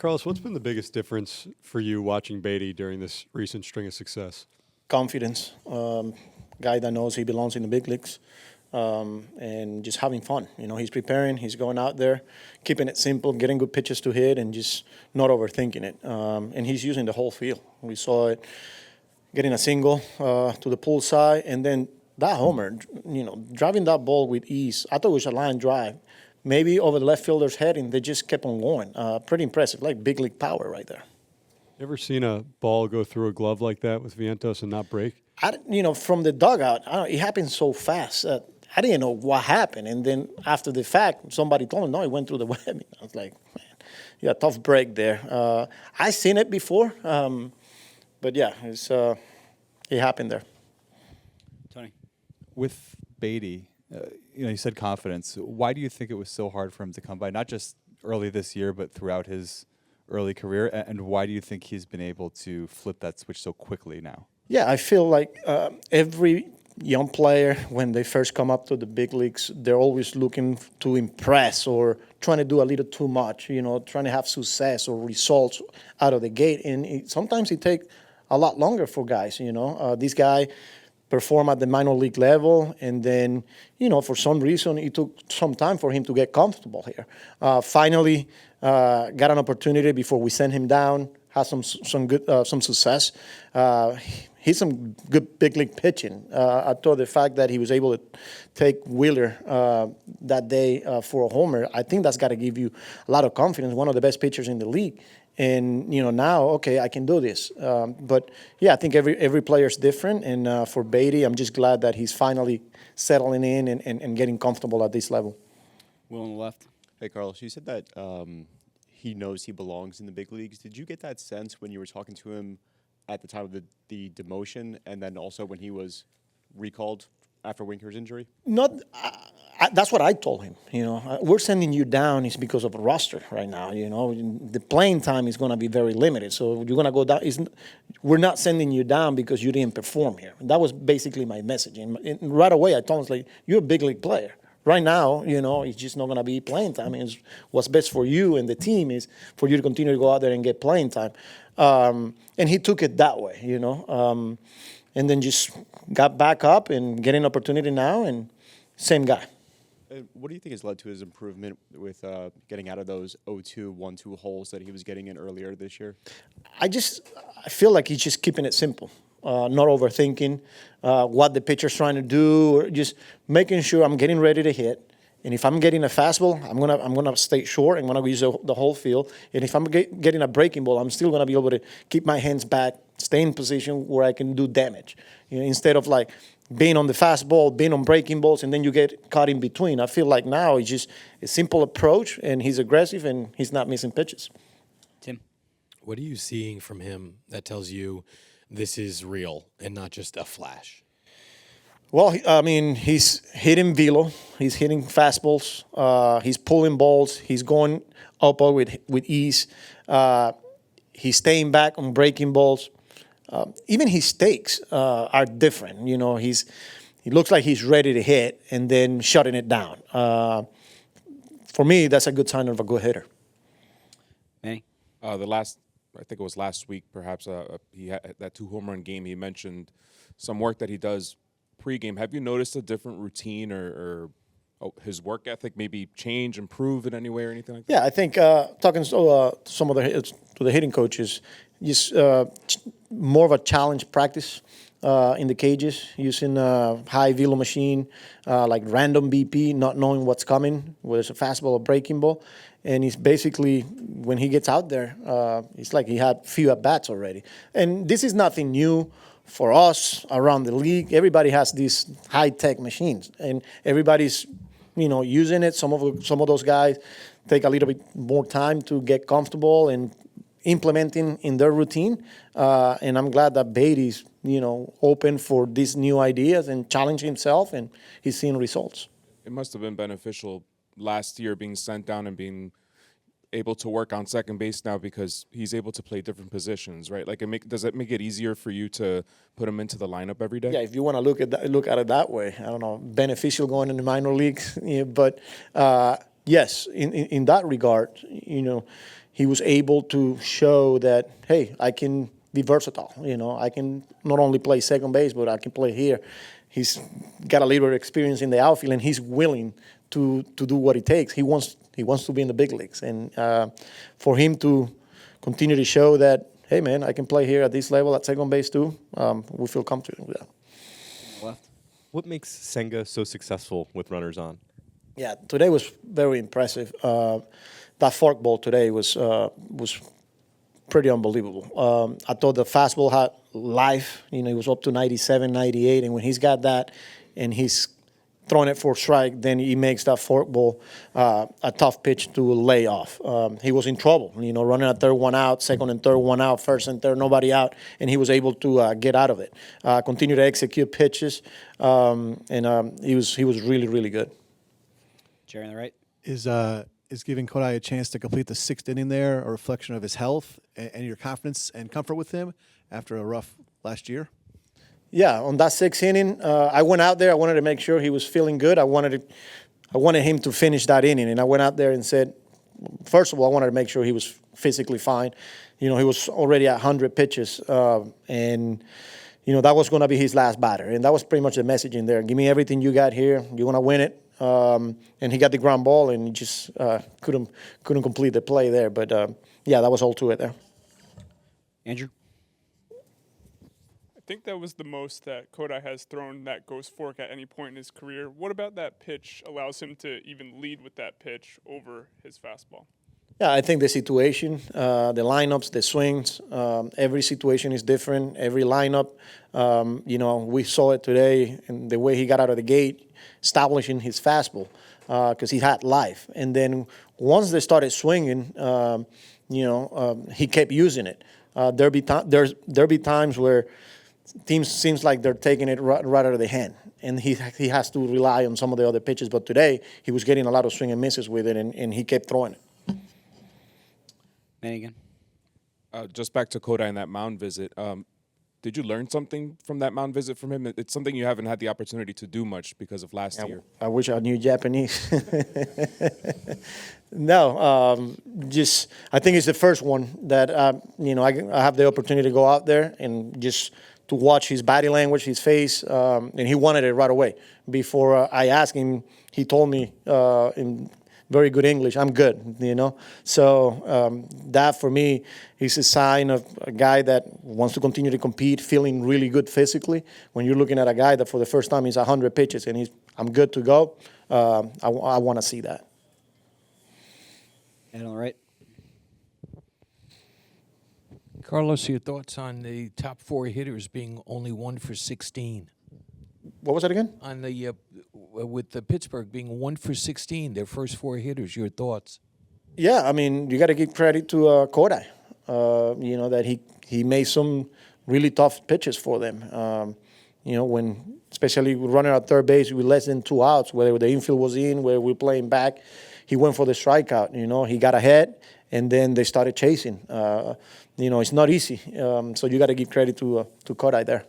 Carlos, what's been the biggest difference for you watching Batty during this recent string of success? Confidence. Guy that knows he belongs in the big leagues, and just having fun. He's preparing, he's going out there, keeping it simple, getting good pitches to hit, and just not overthinking it. And he's using the whole field. We saw it getting a single to the pull side, and then that homer, driving that ball with ease. I thought it was a line drive, maybe over the left fielder's head, and they just kept on going. Pretty impressive, like big league power right there. Ever seen a ball go through a glove like that with Vientos and not break? From the dugout, it happened so fast. I didn't know what happened. And then after the fact, somebody told me, no, it went through the web. I was like, man, yeah, tough break there. I seen it before, but yeah, it happened there. Tony? With Batty, you said confidence. Why do you think it was so hard for him to come by, not just early this year, but throughout his early career? And why do you think he's been able to flip that switch so quickly now? Yeah, I feel like every young player, when they first come up to the big leagues, they're always looking to impress or trying to do a little too much, trying to have success or results out of the gate. And sometimes it takes a lot longer for guys, This guy performed at the minor league level, and then, for some reason, it took some time for him to get comfortable here. Finally, got an opportunity before we sent him down, had some success. He's some good big league pitching. I thought the fact that he was able to take Wheeler that day for a homer, I think that's got to give you a lot of confidence. One of the best pitchers in the league, and now, okay, I can do this. But yeah, I think every player is different, and for Batty, I'm just glad that he's finally settling in and getting comfortable at this level. Will on the left. Hey, Carlos, you said that he knows he belongs in the big leagues. Did you get that sense when you were talking to him at the time of the demotion, and then also when he was recalled after Winker's injury? That's what I told him. We're sending you down is because of a roster right now. The playing time is going to be very limited, so you're going to go down. We're not sending you down because you didn't perform here. That was basically my message. And right away, I told him, like, you're a big league player. Right now, it's just not going to be playing time. And what's best for you and the team is for you to continue to go out there and get playing time. And he took it that way, and then just got back up and getting an opportunity now, and same guy. What do you think has led to his improvement with getting out of those 0-2, 1-2 holes that he was getting in earlier this year? I feel like he's just keeping it simple. Not overthinking what the pitcher's trying to do, or just making sure I'm getting ready to hit. And if I'm getting a fastball, I'm gonna stay short. I'm gonna use the whole field. And if I'm getting a breaking ball, I'm still gonna be able to keep my hands back, stay in position where I can do damage. Instead of like being on the fastball, being on breaking balls, and then you get caught in between. I feel like now it's just a simple approach, and he's aggressive, and he's not missing pitches. Tim? What are you seeing from him that tells you this is real and not just a flash? Well, he's hitting velo. He's hitting fastballs. He's pulling balls. He's going up with ease. He's staying back on breaking balls. Even his stakes are different. He looks like he's ready to hit and then shutting it down. For me, that's a good sign of a good hitter. Manny? I think it was last week, perhaps, he had that 2-home run game. He mentioned some work that he does pregame. Have you noticed a different routine or his work ethic maybe change, improve in any way or anything like that? Yeah, I think talking to some of the hitting coaches, just more of a challenge practice in the cages, using a high velo machine, like random BP, not knowing what's coming, whether it's a fastball or breaking ball. And he's basically, when he gets out there, it's like he had few at-bats already. And this is nothing new for us around the league. Everybody has these high-tech machines, and everybody's, using it. Some of those guys take a little bit more time to get comfortable and implementing in their routine. And I'm glad that Batty's, open for these new ideas and challenge himself, and he's seeing results. It must have been beneficial last year being sent down and being able to work on second base now because he's able to play different positions, right? Like, does it make it easier for you to put him into the lineup every day? Yeah, if you want to look at it that way, I don't know, beneficial going in the minor leagues, but yes, in that regard, he was able to show that, hey, I can be versatile. I can not only play second base, but I can play here. He's got a little experience in the outfield, and he's willing to do what it takes. He wants to be in the big leagues, and for him to continue to show that, hey man, I can play here at this level at second base too. We feel comfortable with that. Left. What makes Senga so successful with runners on? Yeah, today was very impressive. That forkball today was pretty unbelievable. I thought the fastball had life. It was up to 97, 98, and when he's got that and he's throwing it for strike, then he makes that forkball a tough pitch to lay off. He was in trouble, running at third, one out, second and third, one out, first and third, nobody out, and he was able to get out of it. Continue to execute pitches, and he was really, really good. Jerry on the right. Is giving Kodai a chance to complete the 6th inning there a reflection of his health and your confidence and comfort with him after a rough last year? Yeah, on that 6th inning, I went out there. I wanted to make sure he was feeling good. I wanted him to finish that inning, and I went out there and said, first of all, I wanted to make sure he was physically fine. He was already at 100 pitches, and that was going to be his last batter, and that was pretty much the message in there. Give me everything you got here. You're going to win it. And he got the ground ball, and he just couldn't complete the play there. But yeah, that was all to it there. Andrew. I think that was the most that Kodai has thrown that ghost fork at any point in his career. What about that pitch allows him to even lead with that pitch over his fastball? Yeah, I think the situation, the lineups, the swings, every situation is different. Every lineup, we saw it today in the way he got out of the gate, establishing his fastball because he had life. And then once they started swinging, he kept using it. There'll be times where teams seems like they're taking it right out of the hand, and he has to rely on some of the other pitches. But today he was getting a lot of swing and misses with it, and he kept throwing it. Manny again. Just back to Kodai and that Mound visit. Did you learn something from that Mound visit from him? It's something you haven't had the opportunity to do much because of last year. I wish I knew Japanese. No, just I think it's the first one that I have the opportunity to go out there and just to watch his body language, his face, and he wanted it right away. Before I asked him, he told me in very good English, I'm good, So that for me is a sign of a guy that wants to continue to compete, feeling really good physically. When you're looking at a guy that for the first time he's 100 pitches and I'm good to go, I want to see that. And on the right. Carlos, your thoughts on the top 4 hitters being only 1 for 16? What was that again? On the with the Pittsburgh being 1 for 16, their first 4 hitters. Your thoughts? Yeah, I mean, you got to give credit to Kodai. That he made some really tough pitches for them. When especially running at third base with less than 2 outs, whether the infield was in, where we're playing back, he went for the strikeout. He got ahead, and then they started chasing. It's not easy. So you got to give credit to Kodai there.